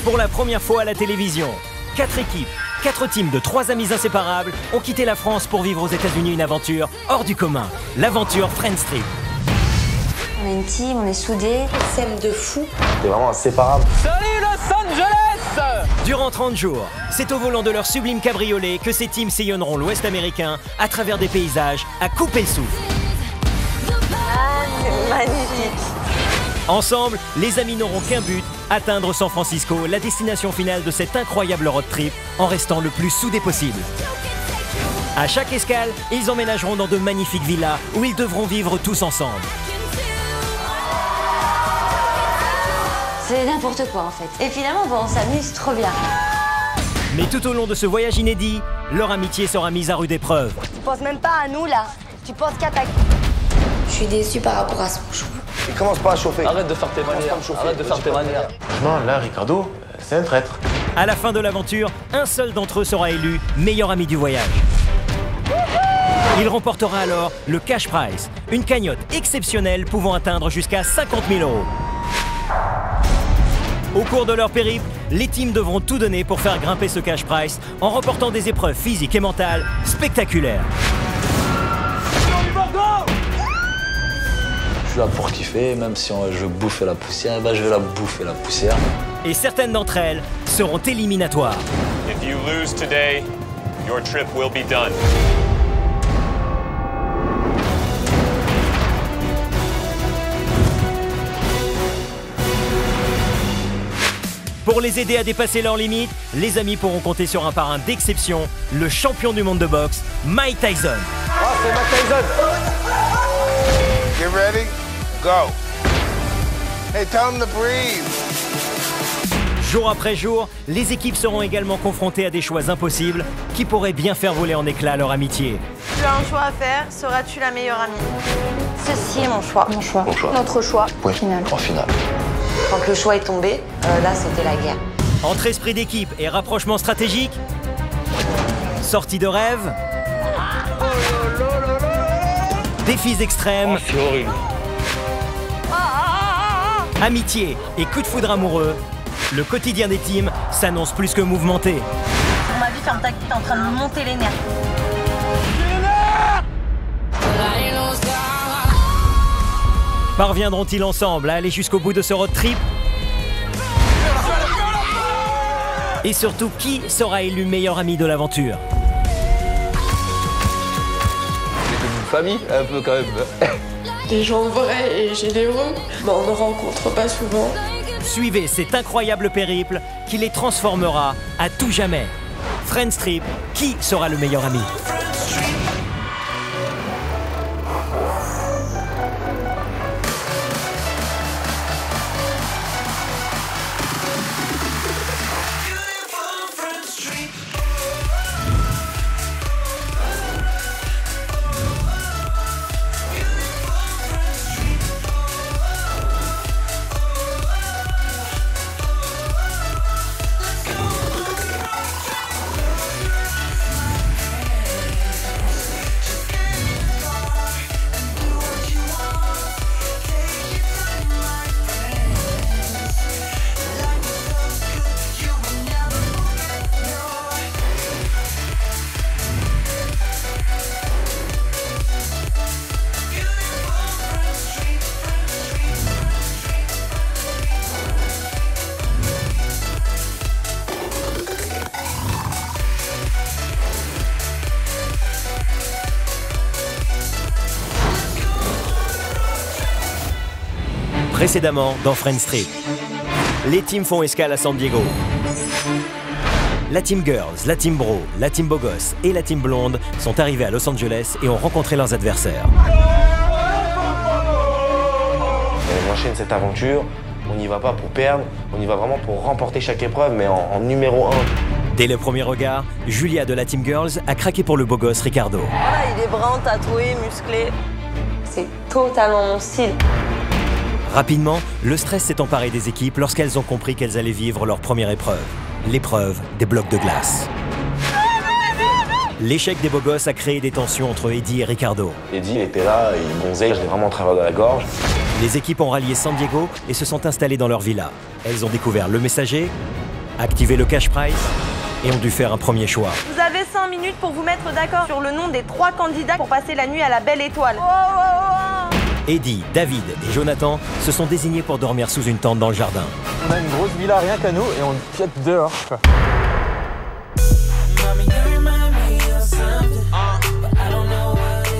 Pour la première fois à la télévision, 4 équipes, 4 teams de 3 amis inséparables ont quitté la France pour vivre aux États-Unis une aventure hors du commun. L'aventure Friends Trip. On est une team, on est soudés, s'aime de fou. C'est vraiment inséparable. Salut Los Angeles! Durant 30 jours, c'est au volant de leur sublime cabriolet que ces teams sillonneront l'Ouest américain à travers des paysages à couper le souffle. Ah, c'est magnifique. Ensemble, les amis n'auront qu'un but, atteindre San Francisco, la destination finale de cet incroyable road trip, en restant le plus soudés possible. À chaque escale, ils emménageront dans de magnifiques villas où ils devront vivre tous ensemble. C'est n'importe quoi en fait. Et finalement, on s'amuse trop bien. Mais tout au long de ce voyage inédit, leur amitié sera mise à rude épreuve. Tu penses même pas à nous là. Tu penses qu'à ta... Je suis déçue par rapport à son choix. Il commence pas à chauffer. Arrête de faire tes manières. Arrête de faire tes manières. Non, là, Ricardo, c'est un traître. À la fin de l'aventure, un seul d'entre eux sera élu meilleur ami du voyage. Il remportera alors le cash prize, une cagnotte exceptionnelle pouvant atteindre jusqu'à 50 000 €. Au cours de leur périple, les teams devront tout donner pour faire grimper ce cash prize en remportant des épreuves physiques et mentales spectaculaires. Je suis là pour kiffer, même si je veux bouffer la poussière, je vais la bouffer la poussière. Et certaines d'entre elles seront éliminatoires. If you lose today, your trip will be done. Pour les aider à dépasser leurs limites, les amis pourront compter sur un parrain d'exception, le champion du monde de boxe, Mike Tyson. Ah, c'est Mike Tyson. Get ready, go. Hey, tell him to breathe. Jour après jour, les équipes seront également confrontées à des choix impossibles qui pourraient bien faire voler en éclats leur amitié. Tu as un choix à faire, seras-tu la meilleure amie? Ceci est mon choix. Mon choix. Mon choix. Notre choix. Ouais. Final. En finale. Quand le choix est tombé, là c'était la guerre. Entre esprit d'équipe et rapprochement stratégique, sortie de rêve, défis extrêmes, C'est horrible. amitié et coup de foudre amoureux, le quotidien des teams s'annonce plus que mouvementé. On m'a vu ferme ta gueule, t'es en train de me monter les nerfs. Parviendront-ils ensemble à aller jusqu'au bout de ce road trip? Et surtout, qui sera élu meilleur ami de l'aventure? C'est comme une famille, un peu quand même. Des gens vrais et généreux, mais on ne rencontre pas souvent. Suivez cet incroyable périple qui les transformera à tout jamais. Friends Trip, qui sera le meilleur ami? Précédemment dans Friends Trip, les teams font escale à San Diego. La team Girls, la team Bro, la team Beau Gosse et la team Blonde sont arrivés à Los Angeles et ont rencontré leurs adversaires. On enchaîne cette aventure, on n'y va pas pour perdre, on y va vraiment pour remporter chaque épreuve, mais en numéro 1. Dès le premier regard, Julia de la team Girls a craqué pour le beau gosse Ricardo. Voilà, il est brun, tatoué, musclé. C'est totalement mon style. Rapidement, le stress s'est emparé des équipes lorsqu'elles ont compris qu'elles allaient vivre leur première épreuve, l'épreuve des blocs de glace. L'échec des beaux gosses a créé des tensions entre Eddie et Ricardo. Eddie, il était là, il gonzait, je l'ai vraiment travaillé dans la gorge. Les équipes ont rallié San Diego et se sont installées dans leur villa. Elles ont découvert le messager, activé le cash prize et ont dû faire un premier choix. Vous avez 5 minutes pour vous mettre d'accord sur le nom des 3 candidats pour passer la nuit à la Belle Étoile. Eddie, David et Jonathan se sont désignés pour dormir sous une tente dans le jardin. On a une grosse villa rien qu'à nous et on piète dehors.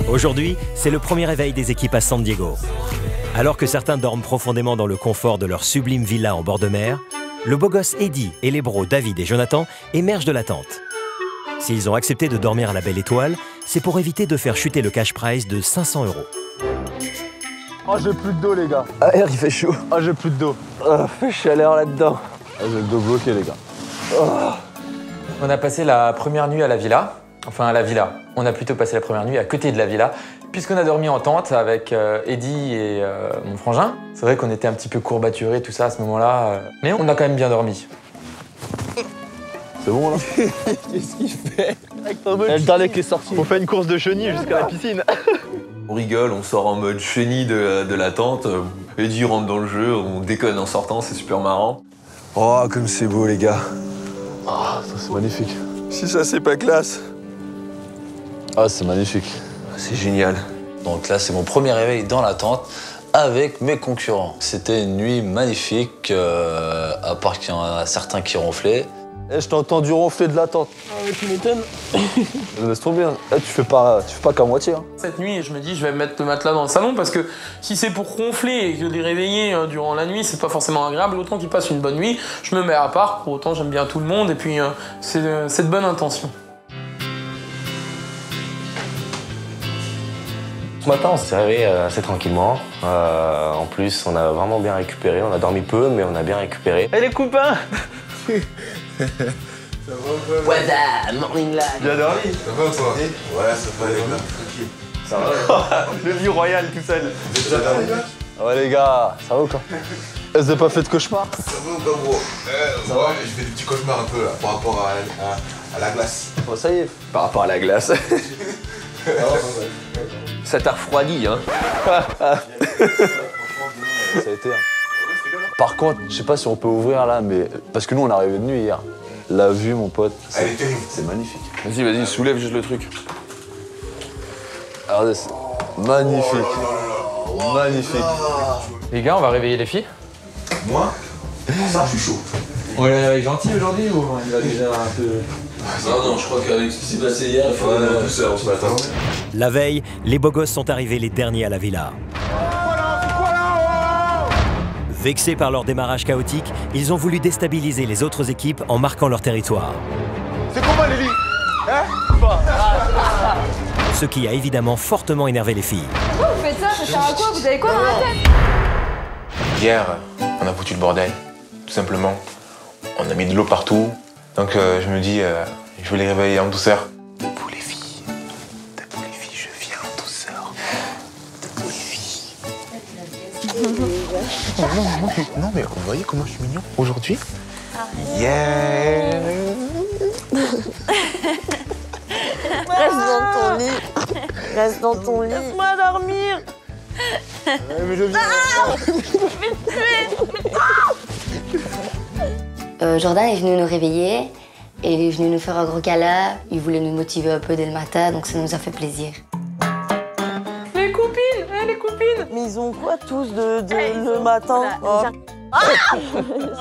Aujourd'hui, c'est le premier réveil des équipes à San Diego. Alors que certains dorment profondément dans le confort de leur sublime villa en bord de mer, le beau gosse Eddie et les bros David et Jonathan émergent de la tente. S'ils ont accepté de dormir à la Belle Étoile, c'est pour éviter de faire chuter le cash prize de 500 €. Oh, j'ai plus de dos, les gars. Ah, il fait chaud. Oh, j'ai plus de dos. Fait chaleur là-dedans. Ah, j'ai le dos bloqué, les gars. On a passé la première nuit à la villa. Enfin, à la villa. On a plutôt passé la première nuit à côté de la villa, puisqu'on a dormi en tente avec Eddie et mon frangin. C'est vrai qu'on était un petit peu courbaturés, tout ça, à ce moment-là. Mais on a quand même bien dormi. C'est bon, là? Qu'est-ce qu'il fait? Le dernier qui est sorti. On fait une course de chenilles jusqu'à la piscine. On rigole, on sort en mode chenille de la tente. Eddie rentre dans le jeu, on déconne en sortant, c'est super marrant. Oh, comme c'est beau, les gars. Ah, ça c'est magnifique. Si ça, c'est pas classe. Ah, c'est magnifique. C'est génial. Donc là, c'est mon premier réveil dans la tente avec mes concurrents. C'était une nuit magnifique, à part qu'il y en a certains qui ronflaient. Eh, je t'ai entendu ronfler de la tente. Ah ouais, tu m'étonnes. Laisse tomber. Eh, tu fais pas qu'à moitié. Hein. Cette nuit, je me dis, je vais mettre le matelas dans le salon parce que si c'est pour ronfler et que les réveiller durant la nuit, c'est pas forcément agréable. Autant qu'ils passent une bonne nuit, je me mets à part. Pour autant, j'aime bien tout le monde et puis c'est de bonne intention. Ce matin, on s'est réveillé assez tranquillement. En plus, on a vraiment bien récupéré. On a dormi peu, mais on a bien récupéré. Eh les copains. What's up, morning light. Bien dormi. Ça va ou pas? Ouais, ça va les gars. Ça va. Le vieux royal tout seul. Vous êtes dormi, les gars? Ah ouais les gars, ça va ou quoi? Est-ce que vous avez pas fait de cauchemar? Ça va ou quoi, bro? Ouais, je fais des petits cauchemars un peu là, par rapport à la glace. Oh, ça y est. Par rapport à la glace. Ça t'a refroidi, hein. Ça a été. Par contre, je sais pas si on peut ouvrir là, mais parce que nous on est arrivé de nuit hier. La vue, mon pote, Elle est terrible. c'est magnifique. Vas-y, soulève juste le truc. Regardez, c'est magnifique. Magnifique. Les gars, on va réveiller les filles. Moi, ça, je suis chaud. On est avec gentil aujourd'hui ou il va déjà un peu... Non, je crois qu'avec ce qui s'est passé hier, il faut aller en douceur ce matin. La veille, les beaux gosses sont arrivés les derniers à la villa. Vexés par leur démarrage chaotique, ils ont voulu déstabiliser les autres équipes en marquant leur territoire. C'est comment, Lily? Hein? Ce qui a évidemment fortement énervé les filles. Pourquoi vous faites ça? Ça sert à quoi? Vous avez quoi dans la tête? Hier, on a foutu le bordel, tout simplement. On a mis de l'eau partout. Donc je me dis, je vais les réveiller en douceur. Debout les filles, je viens en douceur. Debout les filles. Non, mais vous voyez comment je suis mignon aujourd'hui? Yeah. Reste dans ton lit. Reste dans ton lit. Laisse-moi dormir. Mais je viens. Jordan est venu nous réveiller et il est venu nous faire un gros câlin. Il voulait nous motiver un peu dès le matin, donc ça nous a fait plaisir. Les copines, les copines. Mais ils ont quoi tous le matin?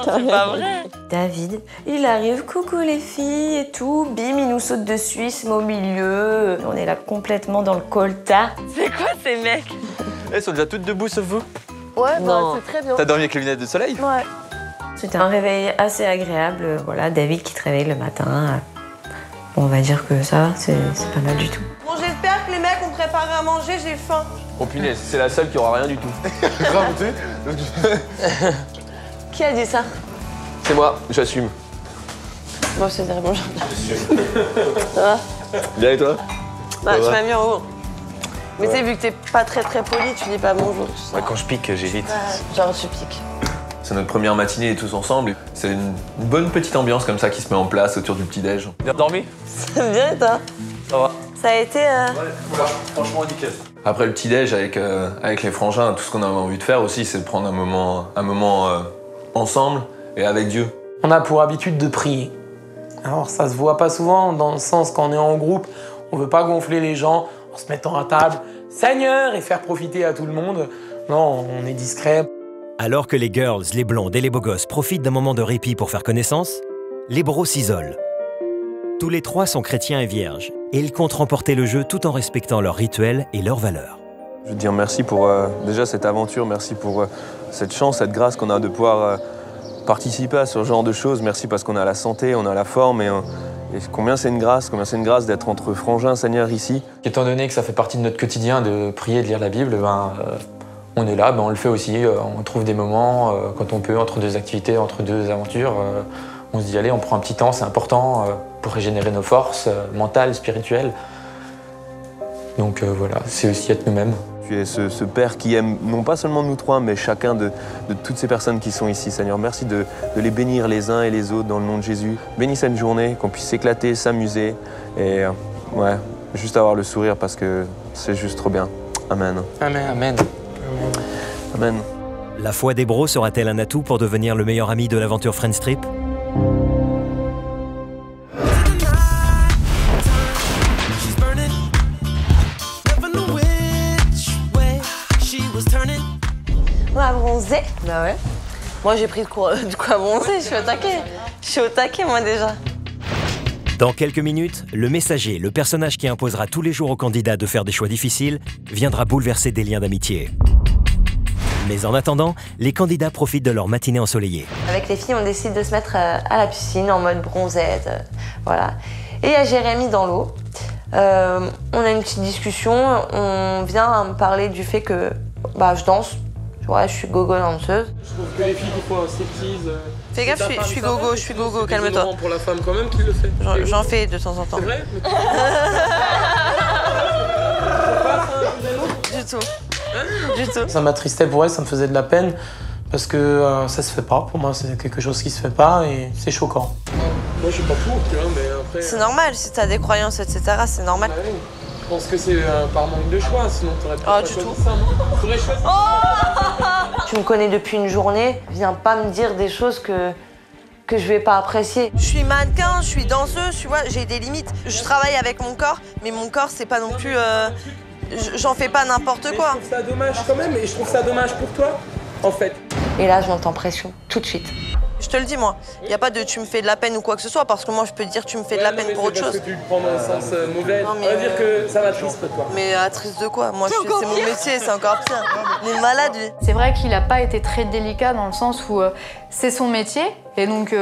C'est pas vrai. David, il arrive, coucou les filles et tout, bim, il nous saute dessus, il se met au milieu. On est là complètement dans le colta. C'est quoi ces mecs? Elles sont déjà toutes debout sauf vous. Ouais, Non. c'est très bien. T'as dormi avec les lunettes de soleil? Ouais. C'était un réveil assez agréable. Voilà, David qui te réveille le matin. On va dire que ça, c'est pas mal du tout. Bon, j'espère que les mecs ont préparé à manger, j'ai faim. Oh punaise, c'est la seule qui aura rien du tout. Grave, tu sais. Qui a dit ça? C'est moi, j'assume. Moi, c'est dire bonjour. Ça va? Bien et toi? Bah, tu m'as mis en haut. Mais tu sais, vu que t'es pas très poli, tu dis pas bonjour. Tout ça. Ouais, quand je pique, j'évite. Genre, tu piques. C'est notre première matinée tous ensemble. C'est une bonne petite ambiance comme ça qui se met en place autour du petit-déj. Bien dormi? C'est bien, et toi? Ça va. Ça a été... Ouais, franchement nickel. Après le petit-déj avec les frangins, tout ce qu'on avait envie de faire aussi, c'est de prendre un moment ensemble et avec Dieu. On a pour habitude de prier. Alors ça se voit pas souvent, dans le sens quand on est en groupe, on veut pas gonfler les gens en se mettant à table « Seigneur !» et faire profiter à tout le monde. Non, on est discret. Alors que les girls, les blondes et les beaux gosses profitent d'un moment de répit pour faire connaissance, les bros s'isolent. Tous les trois sont chrétiens et vierges, et ils comptent remporter le jeu tout en respectant leurs rituels et leurs valeurs. Je veux dire merci pour déjà cette aventure, merci pour cette chance, cette grâce qu'on a de pouvoir participer à ce genre de choses. Merci parce qu'on a la santé, on a la forme et combien c'est une grâce d'être entre frangins, Seigneur, ici. Étant donné que ça fait partie de notre quotidien de prier, de lire la Bible, on est là, on le fait aussi. On trouve des moments, quand on peut, entre deux activités, entre deux aventures. On se dit, allez, on prend un petit temps, c'est important pour régénérer nos forces mentales, spirituelles. Donc voilà, c'est aussi être nous-mêmes. Tu es ce Père qui aime non pas seulement nous trois, mais chacun de toutes ces personnes qui sont ici, Seigneur. Merci de les bénir les uns et les autres dans le nom de Jésus. Bénis cette journée, qu'on puisse s'éclater, s'amuser et ouais, juste avoir le sourire parce que c'est juste trop bien. Amen. Amen, amen. Amen. La foi des bros sera-t-elle un atout pour devenir le meilleur ami de l'aventure Friends Trip? On a bronzé. Bah ouais. Moi j'ai pris de quoi bronzer, je suis au taquet. Je suis au taquet moi déjà. Dans quelques minutes, le messager, le personnage qui imposera tous les jours aux candidats de faire des choix difficiles, viendra bouleverser des liens d'amitié. Mais en attendant, les candidats profitent de leur matinée ensoleillée. Avec les filles, on décide de se mettre à la piscine en mode bronzette, voilà. Et il y a Jérémy dans l'eau. On a une petite discussion, on vient me parler du fait que je danse. Ouais, je suis gogo danseuse. Je trouve que les filles qui font un striptease... Fais gaffe, je suis gogo, calme-toi. C'est pour la femme quand même qui le fait. J'en fais de temps en temps. C'est vrai? Du tout. Du tout. Ça m'attristait pour elle, ça me faisait de la peine parce que ça se fait pas. Pour moi, c'est quelque chose qui se fait pas et c'est choquant. Moi, je suis pas pour, tu vois, mais après... C'est normal, si t'as des croyances, etc., c'est normal. Bah, oui. Je pense que c'est par manque de choix, sinon t'aurais pas choisi ça. T'aurais choisi ça. Tu me connais depuis une journée, viens pas me dire des choses que je vais pas apprécier. Je suis mannequin, je suis danseuse, tu vois, j'ai des limites. Je travaille avec mon corps, mais mon corps, c'est pas non plus... J'en fais pas n'importe quoi. Je trouve ça dommage quand même, et je trouve ça dommage pour toi, en fait. Et là, je m'entends pression, tout de suite. Je te le dis, moi. Il n'y a pas de tu me fais de la peine ou quoi que ce soit, parce que moi, je peux te dire tu me fais de la peine pour autre chose. Parce que tu le prends dans le sens mauvais. Non, mais on va dire que ça m'attriste, toi. Mais attriste de quoi? Moi, c'est mon métier, c'est encore pire. Il est malade, lui. C'est vrai qu'il n'a pas été très délicat dans le sens où c'est son métier, et donc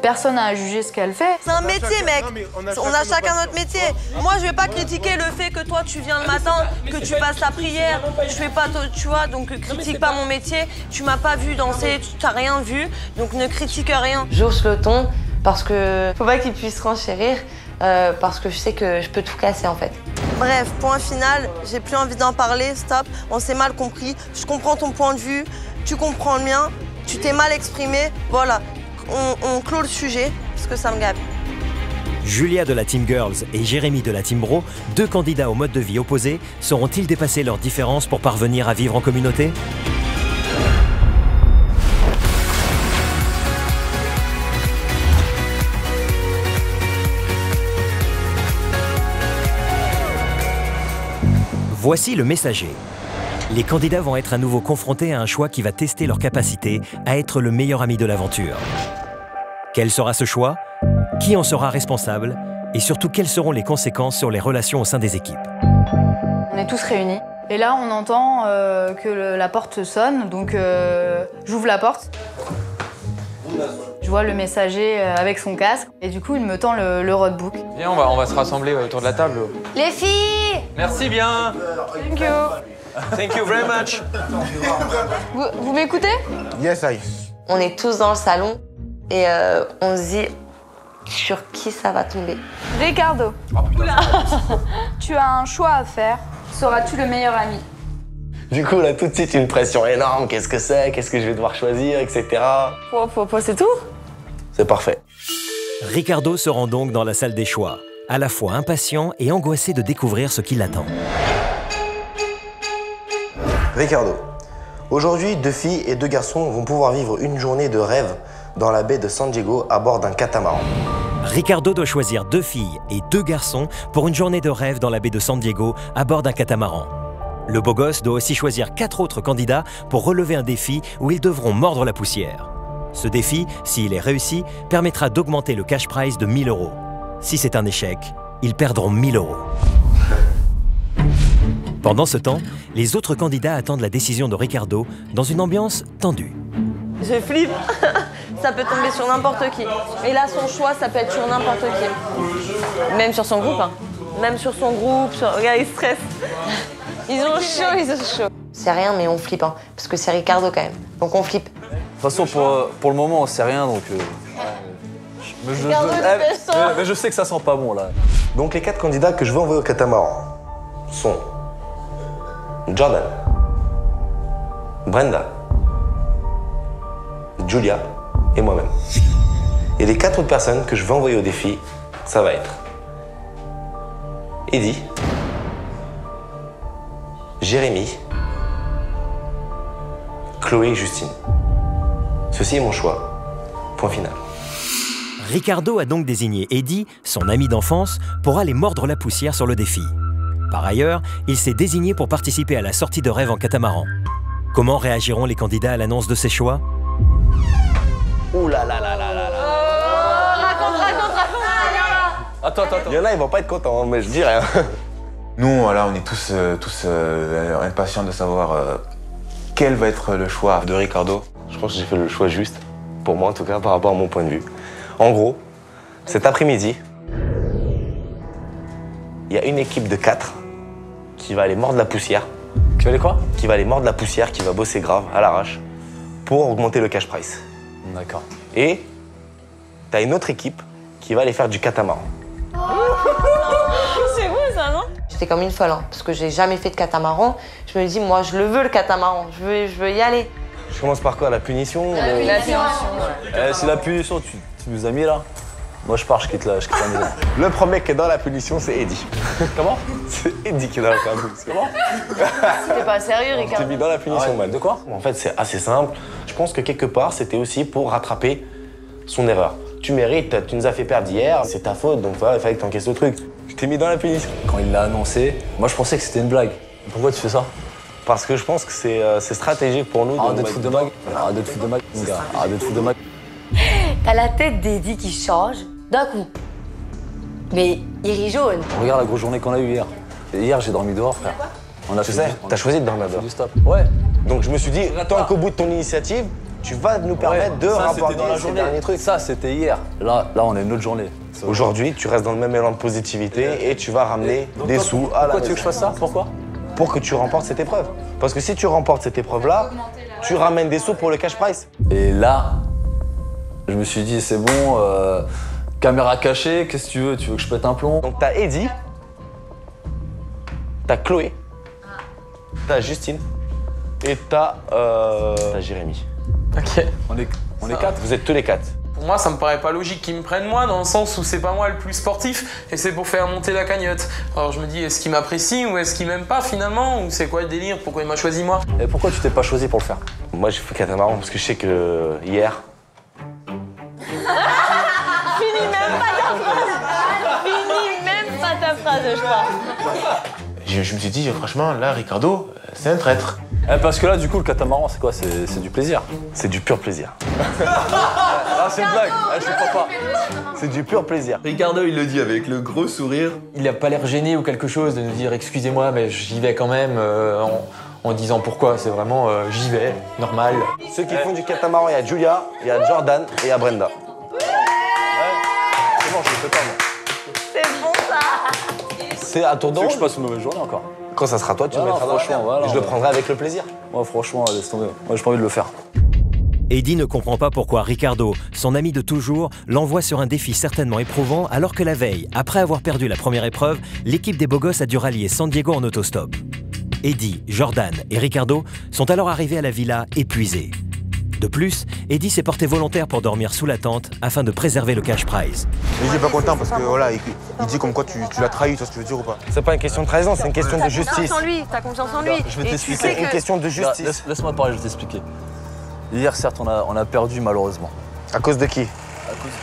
personne n'a à juger ce qu'elle fait. C'est un métier, mec. On a chacun notre métier. Moi, je vais pas critiquer le fait que toi, tu viens le matin, que tu passes la prière. Je fais pas, tu vois, donc critique pas mon métier. Tu m'as pas vu danser, tu t'as rien vu, donc ne critique rien. J'hausse le ton parce que faut pas qu'il puisse renchérir, parce que je sais que je peux tout casser en fait. Bref, point final, j'ai plus envie d'en parler, stop. On s'est mal compris. Je comprends ton point de vue, tu comprends le mien. Tu t'es mal exprimé, voilà. On clôt le sujet, parce que ça me gave. Julia de la Team Girls et Jérémy de la Team Bro, deux candidats au mode de vie opposés, sauront-ils dépasser leurs différences pour parvenir à vivre en communauté? Voici le messager. Les candidats vont être à nouveau confrontés à un choix qui va tester leur capacité à être le meilleur ami de l'aventure. Quel sera ce choix? Qui en sera responsable? Et surtout, quelles seront les conséquences sur les relations au sein des équipes? On est tous réunis. Et là, on entend que la porte sonne, donc j'ouvre la porte. Je vois le messager avec son casque, et du coup, il me tend le roadbook. Viens, on va se rassembler autour de la table. Les filles! Merci bien! Thank you! Thank you very much. Vous m'écoutez? Yes, I. On est tous dans le salon et on se dit sur qui ça va tomber. Ricardo, tu as un choix à faire. Seras-tu le meilleur ami? Du coup, là, tout de suite, une pression énorme. Qu'est-ce que c'est? Qu'est-ce que je vais devoir choisir, etc. C'est tout? C'est parfait. Ricardo se rend donc dans la salle des choix, à la fois impatient et angoissé de découvrir ce qui l'attend. Ricardo, aujourd'hui, 2 filles et 2 garçons vont pouvoir vivre une journée de rêve dans la baie de San Diego à bord d'un catamaran. Ricardo doit choisir 2 filles et 2 garçons pour une journée de rêve dans la baie de San Diego à bord d'un catamaran. Le beau gosse doit aussi choisir 4 autres candidats pour relever un défi où ils devront mordre la poussière. Ce défi, s'il est réussi, permettra d'augmenter le cash prize de 1 000 €. Si c'est un échec, ils perdront 1 000 €. Pendant ce temps, les autres candidats attendent la décision de Ricardo dans une ambiance tendue. Je flippe. Ça peut tomber sur n'importe qui. Et là, son choix, ça peut être sur n'importe qui. Même sur son groupe. Hein. Même sur son groupe. Regarde, ils stressent. Ils ont chaud, ils ont chaud. C'est rien, mais on flippe. Hein, parce que c'est Ricardo quand même. Donc on flippe. De toute façon, pour le moment, on sait rien, donc... Mais je sais que ça sent pas bon, là. Donc les 4 candidats que je vais envoyer au catamaran sont Jordan, Brenda, Julia et moi-même. Et les 4 autres personnes que je vais envoyer au défi, ça va être Eddie, Jérémy, Chloé et Justine. Ceci est mon choix. Point final. Ricardo a donc désigné Eddie, son ami d'enfance, pour aller mordre la poussière sur le défi. Par ailleurs, il s'est désigné pour participer à la sortie de rêve en catamaran. Comment réagiront les candidats à l'annonce de ces choix? Ouh là là là là là là. Attends. Il y en a, ils vont pas être contents, mais je dis rien. Nous, voilà, on est tous impatients de savoir quel va être le choix de Ricardo. Je pense que j'ai fait le choix juste, pour moi en tout cas, par rapport à mon point de vue. En gros, cet après-midi, il y a une équipe de 4 qui va aller mordre la poussière. Qui va aller quoi? Qui va aller mordre la poussière, qui va bosser grave, à l'arrache, pour augmenter le cash price. D'accord. Et t'as une autre équipe qui va aller faire du catamaran. C'est beau ça, non? J'étais comme une folle, hein, parce que j'ai jamais fait de catamaran. Je me dis, moi, je le veux le catamaran, je veux y aller. Je commence par quoi? La punition? La punition. C'est la punition, tu nous as mis là. Moi je pars, je quitte la maison. Le premier qui est dans la punition, c'est Eddie. Comment? C'est Eddie qui est dans la punition. Comment? T'es pas sérieux, Je Ricardo? t'ai mis dans la punition, man. De quoi? En fait, c'est assez simple. Je pense que quelque part, c'était aussi pour rattraper son erreur. Tu mérites, tu nous as fait perdre hier, c'est ta faute, donc voilà, il fallait que t'encaisses le truc. Je t'ai mis dans la punition. Quand il l'a annoncé, moi je pensais que c'était une blague. Pourquoi tu fais ça? Parce que je pense que c'est stratégique pour nous. Arrête de te foutre de mag. Arrête de te foutre de mag, mon gars. Arrête de te foutre de mag. T'as la tête d'Eddie qui change d'un coup. Mais il rit jaune. Regarde la grosse journée qu'on a eue hier. Et hier, j'ai dormi dehors, frère. Tu sais, t'as choisi de dormir dehors. Du stop. Ouais. Donc je me suis dit, tant qu'au bout de ton initiative, tu vas nous permettre de rapporter ces derniers trucs. Ça, c'était hier. Là, on a une autre journée. Aujourd'hui, tu restes dans le même élan de positivité et tu vas ramener des sous à la maison. Pourquoi tu veux que je fasse ça? Pourquoi? Pour que tu remportes cette épreuve. Parce que si tu remportes cette épreuve-là, tu ramènes des sous pour le cash prize. Et là, je me suis dit, c'est bon, caméra cachée, qu'est-ce que tu veux? Tu veux que je pète un plomb? Donc t'as Eddie, t'as Chloé, t'as Justine et t'as Jérémy. Ok. On est 4. Vous êtes tous les 4. Pour moi, ça me paraît pas logique qu'ils me prennent moi, dans le sens où c'est pas moi le plus sportif et c'est pour faire monter la cagnotte. Alors je me dis, est-ce qu'il m'apprécie ou est-ce qu'il m'aime pas finalement? Ou c'est quoi le délire? Pourquoi il m'a choisi moi? Et pourquoi tu t'es pas choisi pour le faire? Moi, j'ai fait catamaran parce que je sais que hier. Finis même pas ta phrase. Finis même pas ta phrase, je crois. Je me suis dit, franchement, là, Ricardo, c'est un traître. Parce que là, du coup, le catamaran, c'est quoi? C'est du plaisir. C'est du pur plaisir. Ah, c'est une blague. Je comprends pas. C'est du pur plaisir. Ricardo, il le dit avec le gros sourire. Il a pas l'air gêné ou quelque chose de nous dire excusez-moi, mais j'y vais quand même en disant pourquoi. C'est vraiment j'y vais, normal. Ceux qui font du catamaran, il y a Julia, il y a Jordan et il y a Brenda. C'est bon, je le fais pas, moi. C'est bon ça. C'est à tour de rôle. Je passe une mauvaise journée encore. Quand ça sera toi, tu le mettras dans la franchement, merde. voilà. Et je le prendrai avec le plaisir. Moi, franchement, laisse tomber. Moi, j'ai pas envie de le faire. Eddie ne comprend pas pourquoi Ricardo, son ami de toujours, l'envoie sur un défi certainement éprouvant alors que la veille, après avoir perdu la première épreuve, l'équipe des beaux gosses a dû rallier San Diego en autostop. Eddie, Jordan et Ricardo sont alors arrivés à la villa épuisés. De plus, Eddie s'est porté volontaire pour dormir sous la tente afin de préserver le cash prize. Mais il est pas content parce que voilà, il dit comme quoi tu l'as trahi, tu vois ce que je veux dire ou pas? C'est pas une question de trahison, c'est une question de justice. T'as confiance en lui. Je vais t'expliquer. C'est une question de justice. Laisse-moi parler, je vais t'expliquer. Hier, certes, on a perdu malheureusement. À cause de qui?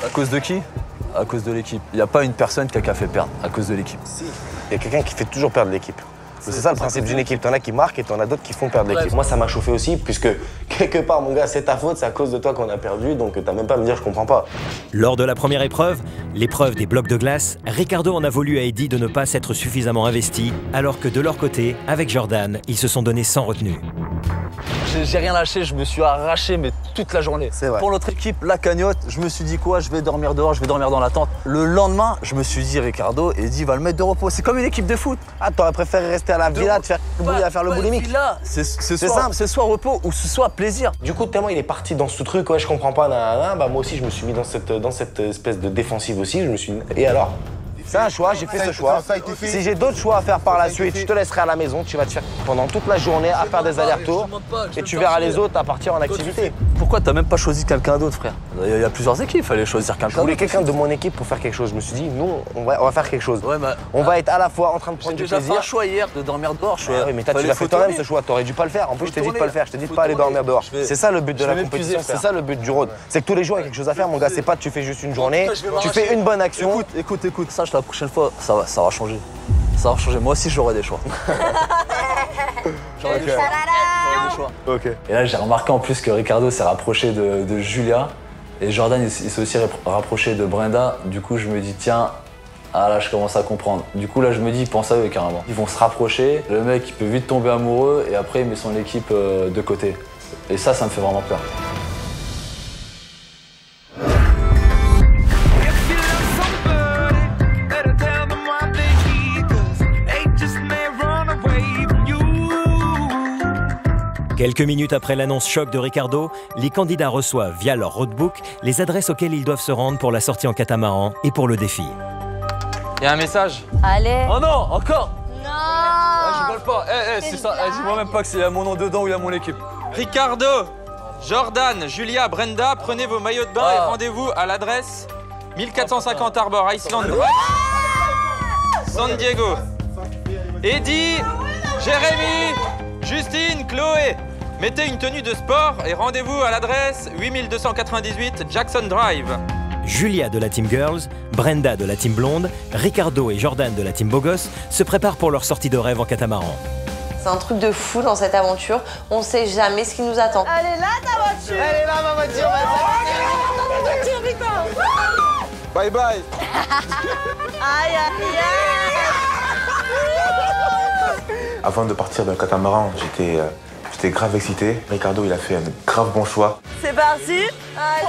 À cause de qui? À cause de l'équipe. Il n'y a pas une personne qui a fait perdre à cause de l'équipe. Si. Il y a quelqu'un qui fait toujours perdre l'équipe. C'est ça le principe d'une équipe. T'en as qui marquent et t'en as d'autres qui font perdre l'équipe. Moi, ça m'a chauffé aussi, puisque quelque part, mon gars, c'est ta faute, c'est à cause de toi qu'on a perdu, donc t'as même pas à me dire je comprends pas. Lors de la première épreuve, l'épreuve des blocs de glace, Ricardo en a voulu à Eddie de ne pas s'être suffisamment investi, alors que de leur côté, avec Jordan, ils se sont donnés sans retenue. J'ai rien lâché, je me suis arraché mais toute la journée. C'est vrai. Pour notre équipe, la cagnotte, je me suis dit quoi? Je vais dormir dehors, je vais dormir dans la tente. Le lendemain, je me suis dit Ricardo, Eddie va le mettre de repos. C'est comme une équipe de foot. Ah, t'aurais préféré rester à la villa, te faire le boulimique. C'est simple, c'est soit repos ou ce soit plaisir. Du coup, tellement il est parti dans ce truc, ouais, je comprends pas, bah moi aussi je me suis mis dans cette espèce de défensive aussi, je me suis dit, et alors? C'est un choix, j'ai fait ce choix. Si j'ai d'autres choix à faire par la suite, je te laisserai à la maison, tu vas te faire pendant toute la journée à faire des allers-retours et tu verras les autres à partir en activité. Pourquoi t'as même pas choisi quelqu'un d'autre, frère? Il y a plusieurs équipes, il fallait choisir quelqu'un d'autre. Je voulais quelqu'un de mon équipe pour faire quelque chose. Je me suis dit, nous, on va faire quelque chose. Ouais, bah, on va être à la fois en train de prendre du plaisir. J'ai déjà fait un choix hier de dormir dehors. Oui, mais tu l'as fait toi-même ce choix, t'aurais dû pas le faire. En plus, je t'ai dit de pas le faire, je t'ai dit de pas aller dormir dehors. C'est ça le but de la compétition, c'est ça le but du road. C'est que tous les jours, il y a quelque chose à faire, mon gars. C'est pas tu fais juste une journée, tu fais une bonne action. Écoute, sache la prochaine fois, ça va changer. Ça va changer. Moi aussi, j'aurai des choix. J'aurai des choix. Ok. Et là, j'ai remarqué en plus que Ricardo s'est rapproché de Julia et Jordan, il s'est aussi rapproché de Brenda. Du coup, je me dis, tiens, ah là, je commence à comprendre. Du coup, là, je me dis, pense à eux carrément. Ils vont se rapprocher. Le mec, il peut vite tomber amoureux et après, il met son équipe de côté. Et ça me fait vraiment peur. Quelques minutes après l'annonce choc de Ricardo, les candidats reçoivent via leur roadbook les adresses auxquelles ils doivent se rendre pour la sortie en catamaran et pour le défi. Il y a un message. Allez. Oh non, encore? Non. Je rigole pas. C'est ça. Dis-moi même pas que c'est à mon nom dedans ou il y a mon équipe. Ricardo, Jordan, Julia, Brenda, prenez vos maillots de bain et rendez-vous à l'adresse 1450 Harbor Island, San Diego. Eddie, Jérémy, Justine, Chloé, mettez une tenue de sport et rendez-vous à l'adresse 8298 Jackson Drive. Julia de la Team Girls, Brenda de la Team Blonde, Ricardo et Jordan de la Team Beau Gosse se préparent pour leur sortie de rêve en catamaran. C'est un truc de fou dans cette aventure, on sait jamais ce qui nous attend. Elle est là ta voiture. Elle est là ma voiture. Bye bye. Aïe aïe aïe. Avant de partir dans le catamaran, j'étais grave excité. Ricardo, il a fait un grave bon choix. C'est parti. Allez.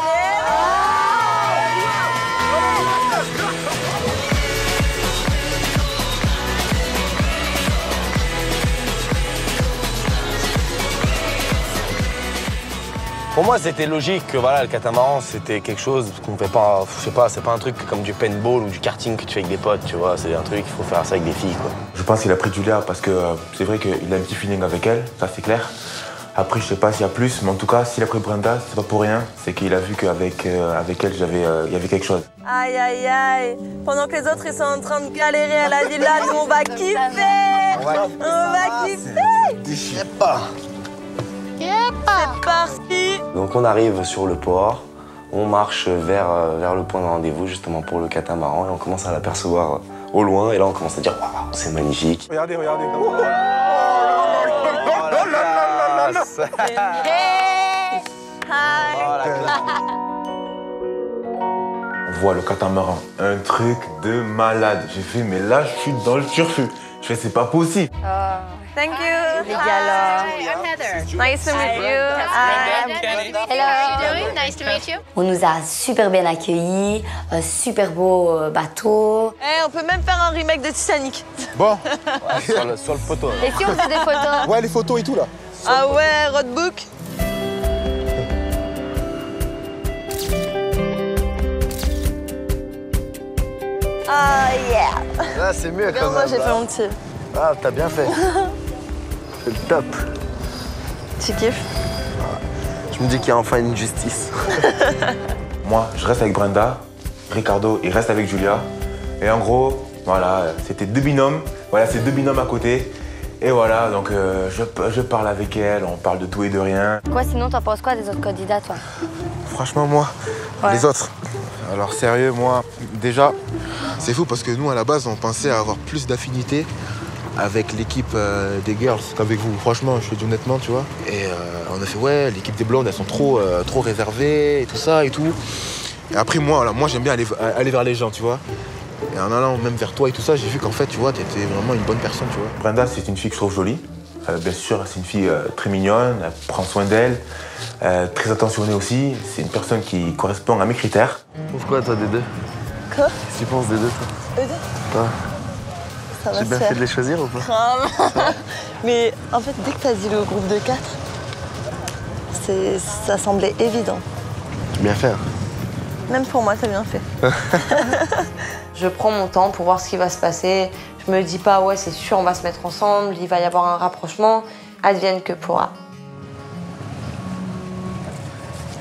Pour moi, c'était logique que voilà, le catamaran, c'était quelque chose qu'on fait pas, je sais pas, c'est pas un truc comme du paintball ou du karting que tu fais avec des potes, tu vois. C'est un truc, il faut faire ça avec des filles, quoi. Je pense qu'il a pris Julia parce que c'est vrai qu'il a un petit feeling avec elle, ça c'est clair. Après, je sais pas s'il y a plus, mais en tout cas, s'il a pris Brenda, c'est pas pour rien. C'est qu'il a vu qu'avec avec elle, il y avait quelque chose. Aïe aïe aïe. Pendant que les autres ils sont en train de galérer à la villa, nous on va kiffer. On va kiffer. Je sais pas. C'est parti. Donc on arrive sur le port, on marche vers le point de rendez-vous justement pour le catamaran et on commence à l'apercevoir au loin et là on commence à dire waouh, c'est magnifique. Regardez. On voit le catamaran, un truc de malade. J'ai fait, mais là, je suis dans le turfu. Je fais, c'est pas possible. Thank you. Les gars. I'm Heather. Nice to meet you. Hello. Nice to meet you. On nous a super bien accueillis, un super beau bateau. On peut même faire un remake de Titanic. Bon. Sur le poteau. Et si on faisait des photos? Ouais, les photos et tout là. Ah ouais, roadbook. Ah yeah. Là, c'est mieux quand même. Moi, j'ai fait mon petit. Ah, t'as bien fait. C'est le top. Tu kiffes? Je me dis qu'il y a enfin une justice. Moi, je reste avec Brenda. Ricardo, il reste avec Julia. Et en gros, voilà, c'était deux binômes. Voilà, c'est deux binômes à côté. Et voilà, donc je parle avec elle, on parle de tout et de rien. Quoi, sinon, t'en penses quoi des autres candidats, toi? Franchement, moi, les autres. Alors sérieux, moi, déjà, c'est fou parce que nous, à la base, on pensait avoir plus d'affinité avec l'équipe des girls qu'avec vous. Franchement, je te dis honnêtement, tu vois. Et on a fait, ouais, l'équipe des blondes, elles sont trop réservées et tout ça et tout. Et après, moi j'aime bien aller vers les gens, tu vois. Et en allant même vers toi et tout ça, j'ai vu qu'en fait, tu vois, t'étais vraiment une bonne personne, tu vois. Brenda, c'est une fille que je trouve jolie. Bien sûr, c'est une fille très mignonne, elle prend soin d'elle, très attentionnée aussi. C'est une personne qui correspond à mes critères. Tu penses quoi, toi, des deux? Quoi? Qu'est-ce que tu penses des deux, toi? Eux deux? Toi? Ça va J'ai se bien faire. fait de les choisir ou pas? Grave. Mais en fait, dès que t'as dit le groupe de 4, ça semblait évident. Bien fait. Même pour moi, t'as bien fait. Je prends mon temps pour voir ce qui va se passer. Je me dis pas, ouais, c'est sûr, on va se mettre ensemble, il va y avoir un rapprochement. Advienne que pourra.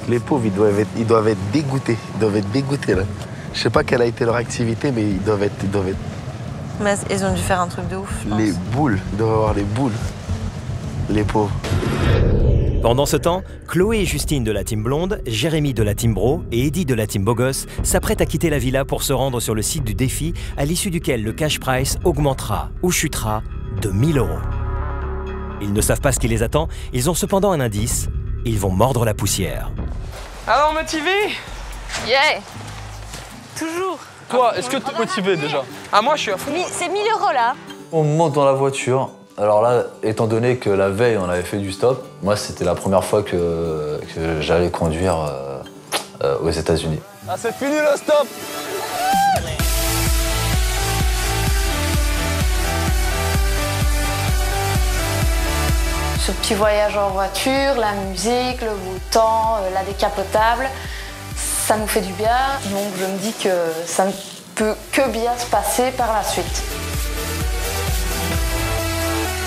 Les pauvres, ils doivent être dégoûtés. Ils doivent être dégoûtés, là. Je sais pas quelle a été leur activité, mais ils doivent être... Mais ils ont dû faire un truc de ouf. Les boules, ils doivent avoir les boules. Les pauvres. Pendant ce temps, Chloé et Justine de la team blonde, Jérémy de la team bro et Eddie de la team beau gosse s'apprêtent à quitter la villa pour se rendre sur le site du défi, à l'issue duquel le cash prize augmentera ou chutera de 1 000 €. Ils ne savent pas ce qui les attend, ils ont cependant un indice, ils vont mordre la poussière. Alors motivé? Yeah. Toujours. Toi, est-ce que t'es motivé déjà? Ah moi je suis à fond. C'est 1 000 € là. On monte dans la voiture. Alors là, étant donné que la veille, on avait fait du stop, moi, c'était la première fois que j'allais conduire aux États-Unis. Ah, c'est fini le stop! Ce petit voyage en voiture, la musique, le beau temps, la décapotable, ça nous fait du bien. Donc je me dis que ça ne peut que bien se passer par la suite.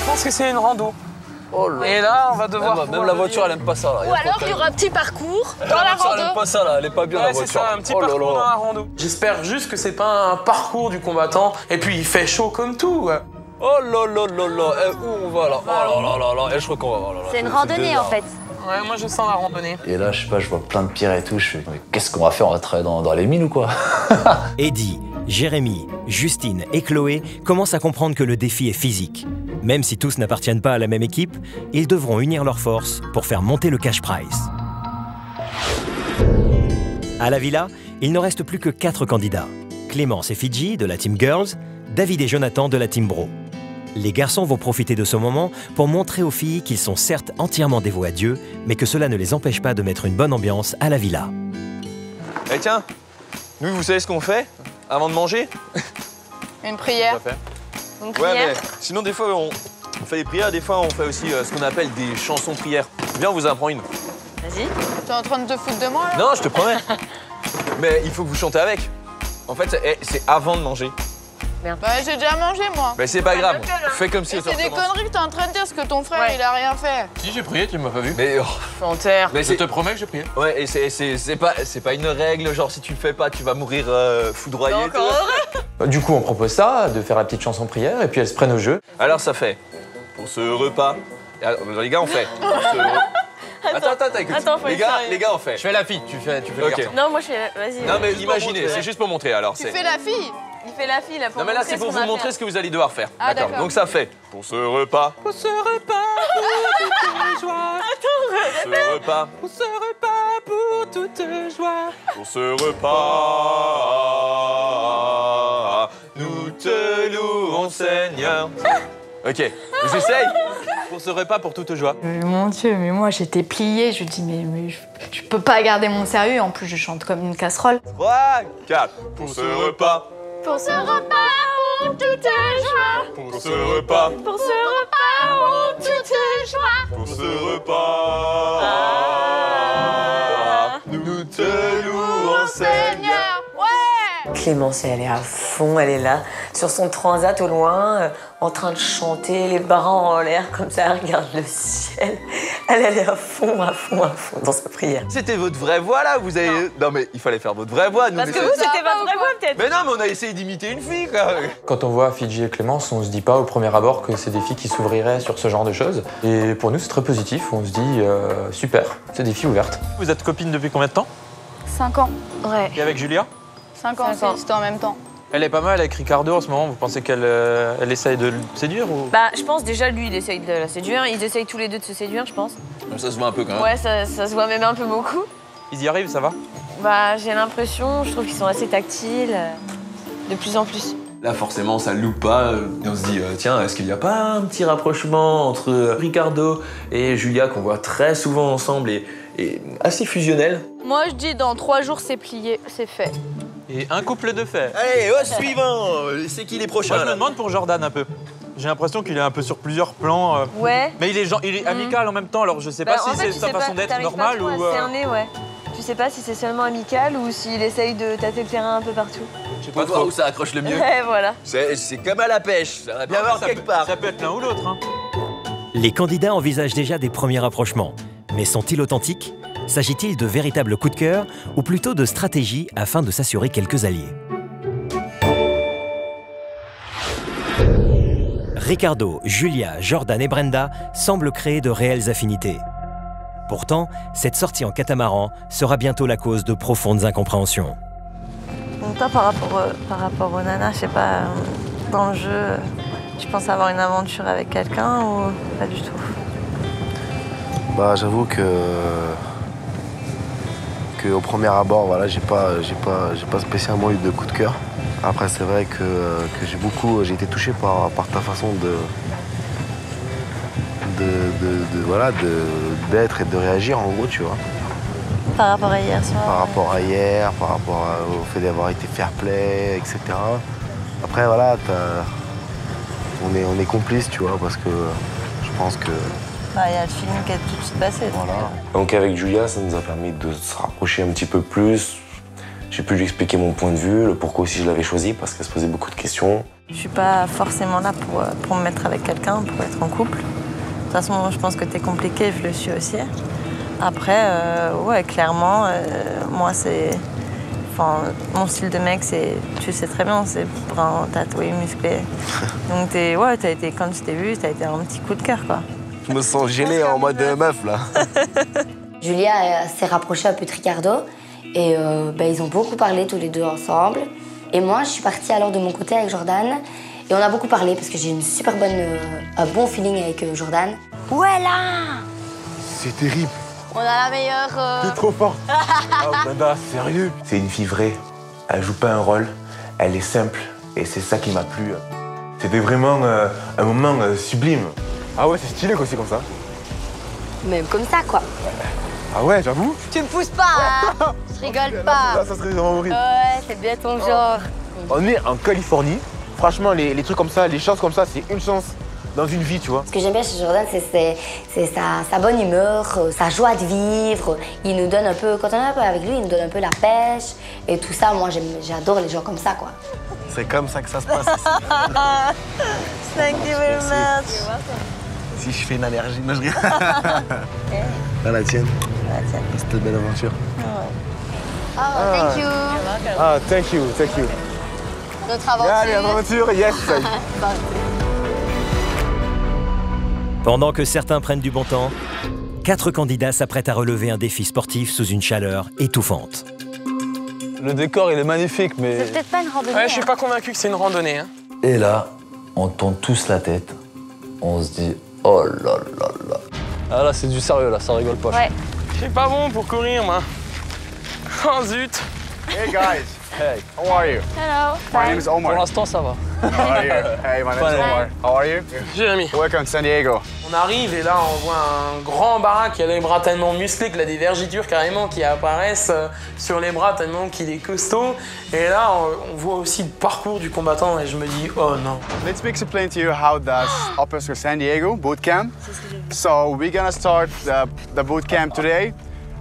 Je pense que c'est une rando. Oh là. Et là, on va devoir... Même la voiture, elle aime pas ça. Là. Ou alors il y aura un petit parcours dans la voiture, elle aime rando. pas ça, là. Elle est pas bien, la Ouais, c'est voiture. ça, un petit parcours dans la rando. J'espère juste que c'est pas un parcours du combattant. Et puis, il fait chaud comme tout. Ouais. Oh là là là là. Où on va là? Oh là là là là. Je crois qu'on va. Oh là là. C'est une randonnée en fait. Ouais, moi, je sens la randonnée. Et là, je sais pas, je vois plein de pierres et tout. Je fais, mais qu'est-ce qu'on va faire? On va travailler dans les mines ou quoi? Eddie, Jérémy, Justine et Chloé commencent à comprendre que le défi est physique. Même si tous n'appartiennent pas à la même équipe, ils devront unir leurs forces pour faire monter le cash prize. À la villa, il ne reste plus que 4 candidats. Clémence et Fidji de la team Girls, David et Jonathan de la team Bro. Les garçons vont profiter de ce moment pour montrer aux filles qu'ils sont certes entièrement dévoués à Dieu, mais que cela ne les empêche pas de mettre une bonne ambiance à la villa. Eh tiens, nous, vous savez ce qu'on fait avant de manger? Une prière. Une Ouais, prière. mais sinon, des fois, on fait des prières, des fois, on fait aussi ce qu'on appelle des chansons prières. Viens, on vous apprend une. Vas-y. T'es en train de te foutre de moi là? Non, je te promets. Mais il faut que vous chantez avec. En fait, c'est avant de manger. Bah j'ai déjà mangé moi. Mais c'est pas grave, fais comme si Et ça c'est des recommence. conneries que t'es en train de dire, parce que ton frère il a rien fait. Si j'ai prié, tu m'as pas vu. Mais, Menteur. mais Je te promets que j'ai prié. Ouais, et c'est pas une règle, genre si tu le fais pas, tu vas mourir foudroyé. Du coup, on propose ça, de faire la petite chanson prière, et puis elles se prennent au jeu. Alors ça fait, pour ce repas, alors, les gars on fait. Attends, écoute. Attends, faut être sérieux. Les gars on fait. Je fais la fille, tu fais le Ok. garçon. Non, moi je fais. Vas-y. Non mais Juste pour imaginez, montrer. c'est juste pour montrer alors. Tu fais la fille. Il fait la fille là pour Non mais là montrer c'est pour ce qu'on vous a montrer fait. ce que vous allez devoir faire. Ah, d'accord. Donc ça fait, pour ce repas. Pour ce repas, pour toute joie. Attends, pour ce repas. Pour ce repas, pour toute joie. Pour ce repas, nous te louons Seigneur. Ok, vous essayez? Pour ce repas, pour toute joie. Mon Dieu, mais moi j'étais pliée, je dis mais je peux pas garder mon sérieux, en plus je chante comme une casserole. 3, 4, pour ce repas. Pour ce repas, oh, toute joie. Pour ce repas. Pour ce repas, oh, toute joie. Pour ce repas, nous te louons Seigneur. Ouais. Clémence, elle est à fond, elle est là, sur son transat au loin, en train de chanter, les bras en l'air, comme ça, elle regarde le ciel. Elle est à fond dans sa prière. C'était votre vraie voix là, vous avez... Non mais il fallait faire votre vraie voix. Nous, Parce on que essaie- vous, c'était votre vraie voix, peut-être. Mais non, mais on a essayé d'imiter une fille quoi. Quand on voit Fidji et Clémence, on se dit pas au premier abord que c'est des filles qui s'ouvriraient sur ce genre de choses. Et pour nous, c'est très positif. On se dit super, c'est des filles ouvertes. Vous êtes copine depuis combien de temps? 5 ans. Ouais. Et avec Julia? 5 ans, c'était en même temps. Elle est pas mal avec Ricardo en ce moment. Vous pensez qu'elle elle essaye de le séduire ou... Bah, je pense déjà, lui, il essaye de la séduire. Ils essayent tous les deux de se séduire, je pense. Ça se voit un peu quand même. Ouais, ça se voit même un peu beaucoup. Ils y arrivent, ça va? Bah, j'ai l'impression, je trouve qu'ils sont assez tactiles, de plus en plus. Là, forcément, ça loupe pas. Et on se dit, tiens, est-ce qu'il n'y a pas un petit rapprochement entre Ricardo et Julia qu'on voit très souvent ensemble et assez fusionnel? Moi, je dis dans 3 jours, c'est plié, c'est fait. Et un couple de fait. Allez, suivant. C'est qui les prochains? Moi, je me demande pour Jordan un peu. J'ai l'impression qu'il est un peu sur plusieurs plans. Ouais. Mais il est amical en même temps, alors je sais pas si c'est sa façon d'être normale ou... Cerner, ouais. Tu sais pas si c'est seulement amical ou s'il essaye de tâter le terrain un peu partout. Je sais pas trop où ça accroche le mieux. Ouais, voilà. C'est comme à la pêche, ça va bien voir quelque part. Ça peut être l'un ou l'autre. Hein. Les candidats envisagent déjà des premiers rapprochements. Mais sont-ils authentiques? S'agit-il de véritables coups de cœur ou plutôt de stratégies afin de s'assurer quelques alliés? Ricardo, Julia, Jordan et Brenda semblent créer de réelles affinités. Pourtant, cette sortie en catamaran sera bientôt la cause de profondes incompréhensions. Donc toi, par rapport aux nanas, je sais pas, dans le jeu, tu penses avoir une aventure avec quelqu'un ou pas du tout? Bah, j'avoue que au premier abord, voilà, j'ai pas spécialement eu de coup de cœur. Après, c'est vrai que j'ai été touché par ta façon d'être et de réagir, en gros, tu vois. Par rapport à hier soir? Par rapport à hier, par rapport au fait d'avoir été fair-play, etc. Après, voilà, on est complices, tu vois, parce que je pense que... Il y a le feeling qui est tout de suite passé. Voilà. Donc avec Julia, ça nous a permis de se rapprocher un petit peu plus. J'ai pu lui expliquer mon point de vue, le pourquoi aussi je l'avais choisi, parce qu'elle se posait beaucoup de questions. Je suis pas forcément là pour me mettre avec quelqu'un, pour être en couple. De toute façon, je pense que t'es compliqué, je le suis aussi. Après, ouais, clairement, moi, c'est... Enfin, mon style de mec, c'est... Tu sais très bien, c'est brun, tatoué, musclé. Donc, t'as été, quand je t'ai vu, t'as été un petit coup de cœur, quoi. Je me sens gêné en mode meuf, là. Julia s'est rapprochée un peu de Ricardo. Et ils ont beaucoup parlé tous les deux ensemble. Et moi, je suis partie alors de mon côté avec Jordan. Et on a beaucoup parlé parce que j'ai une super un bon feeling avec Jordan. Ouais, là! C'est terrible. On a la meilleure... T'es trop forte. Brenda, sérieux? C'est une fille vraie. Elle joue pas un rôle. Elle est simple. Et c'est ça qui m'a plu. C'était vraiment un moment sublime. Ah ouais, c'est stylé aussi comme ça. Même comme ça, quoi. Ah ouais, j'avoue. Tu me pousses pas, hein? Je rigole pas. Ça serait vraiment horrible. Ouais, c'est bien ton genre. On est en Californie. Franchement, les trucs comme ça, les chances comme ça, c'est une chance dans une vie, tu vois. Ce que j'aime bien chez Jordan, c'est sa bonne humeur, sa joie de vivre. Il nous donne un peu, quand on est un peu avec lui, il nous donne un peu la pêche et tout ça. Moi, j'adore les gens comme ça, quoi. C'est comme ça que ça se passe ici. Thank you very much. Si je fais une allergie, non, je rien. Ah, la tienne. C'était une belle aventure. Oh, thank you. Ah, thank you, thank you. Notre aventure. Allez, aventure, yes. Pendant que certains prennent du bon temps, 4 candidats s'apprêtent à relever un défi sportif sous une chaleur étouffante. Le décor, il est magnifique, mais... C'est peut-être pas une randonnée. Ouais, je suis pas convaincu que c'est une randonnée. Hein. Et là, on tourne tous la tête. On se dit, oh là là là. Ah là, c'est du sérieux, là, ça rigole pas. Ouais. Je suis pas bon pour courir, moi. Oh zut. Hey guys. Hey, how are you? Hello. My name is Omar. Pour l'instant, ça va. How are you? Hey, my name is Omar. How are you? Jérémy. Welcome to San Diego. On arrive et là on voit un grand baraque qui a les bras tellement musclés qu'il a des vergitures carrément qui apparaissent sur les bras tellement qu'il est costaud. Et là on voit aussi le parcours du combattant et je me dis oh non. Let's me explain to you how does Officer San Diego boot camp. So we're gonna start the boot camp today.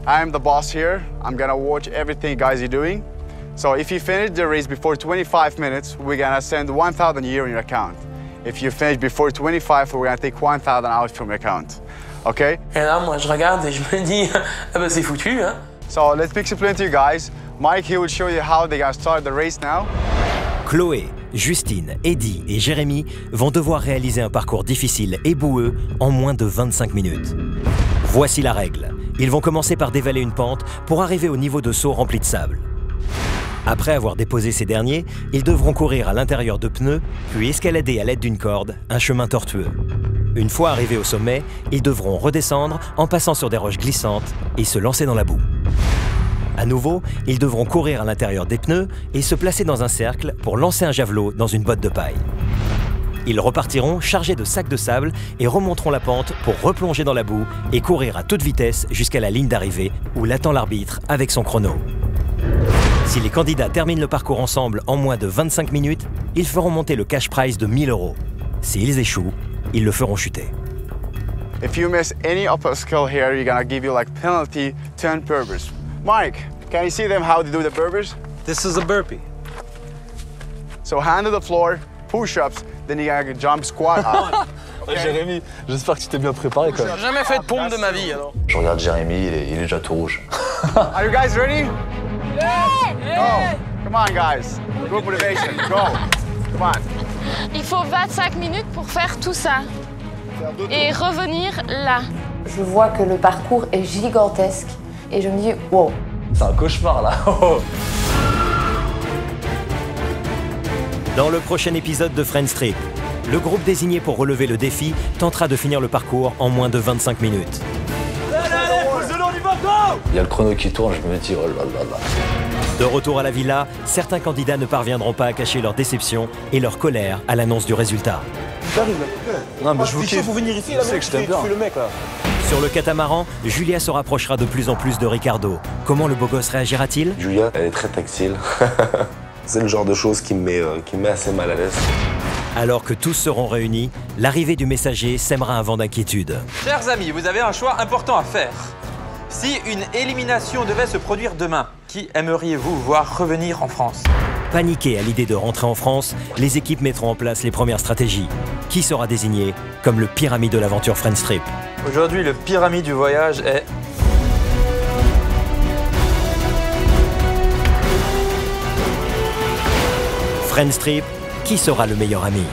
I'm the boss here. I'm gonna watch everything you guys are doing. So if you finish the race before 25 minutes, we're gonna send 1,000 euro in your account. If you finish before 25, we're gonna take 1,000 out from your account. Okay? Et là, moi, je regarde et je me dis, ah bah c'est foutu, hein. So let's me explain to you guys. Mike, he will show you how they're gonna start the race now. Chloé, Justine, Eddie et Jérémy vont devoir réaliser un parcours difficile et boueux en moins de 25 minutes. Voici la règle. Ils vont commencer par dévaler une pente pour arriver au niveau de seau rempli de sable. Après avoir déposé ces derniers, ils devront courir à l'intérieur de pneus, puis escalader à l'aide d'une corde un chemin tortueux. Une fois arrivés au sommet, ils devront redescendre en passant sur des roches glissantes et se lancer dans la boue. À nouveau, ils devront courir à l'intérieur des pneus et se placer dans un cercle pour lancer un javelot dans une botte de paille. Ils repartiront chargés de sacs de sable et remonteront la pente pour replonger dans la boue et courir à toute vitesse jusqu'à la ligne d'arrivée où l'attend l'arbitre avec son chrono. Si les candidats terminent le parcours ensemble en moins de 25 minutes, ils feront monter le cash prize de 1 000 €. S'ils échouent, ils le feront chuter. If you miss any obstacle here, you're gonna give you like penalty 10 burpees. Mike, can you see them how they do the burpees? This is a burpee. So hand to the floor, push-ups, then you gotta jump squat up. Okay. Jérémy, j'espère que tu t'es bien préparé quand même. J'ai jamais fait de pompe de ma vie alors. Je regarde Jérémy, il est déjà tout rouge. Are you guys ready? Yeah! Go! Come on guys, good motivation, go! Come on! Il faut 25 minutes pour faire tout ça. Et revenir là. Je vois que le parcours est gigantesque et je me dis wow. C'est un cauchemar là. Dans le prochain épisode de Friends Trip, le groupe désigné pour relever le défi tentera de finir le parcours en moins de 25 minutes. Il y a le chrono qui tourne, je me dis oh là là là. De retour à la villa, certains candidats ne parviendront pas à cacher leur déception et leur colère à l'annonce du résultat. Non mais je vous kiffe, je sais que je t'aime bien. Sur le catamaran, Julia se rapprochera de plus en plus de Ricardo. Comment le beau gosse réagira-t-il? Julia, elle est très tactile. C'est le genre de choses qui me met assez mal à l'aise. Alors que tous seront réunis, l'arrivée du messager sèmera un vent d'inquiétude. Chers amis, vous avez un choix important à faire. Si une élimination devait se produire demain, qui aimeriez-vous voir revenir en France? Paniqués à l'idée de rentrer en France, les équipes mettront en place les premières stratégies. Qui sera désigné comme le pire ami de l'aventure Friends Trip? Aujourd'hui, le pire ami du voyage est... Friends Trip, qui sera le meilleur ami?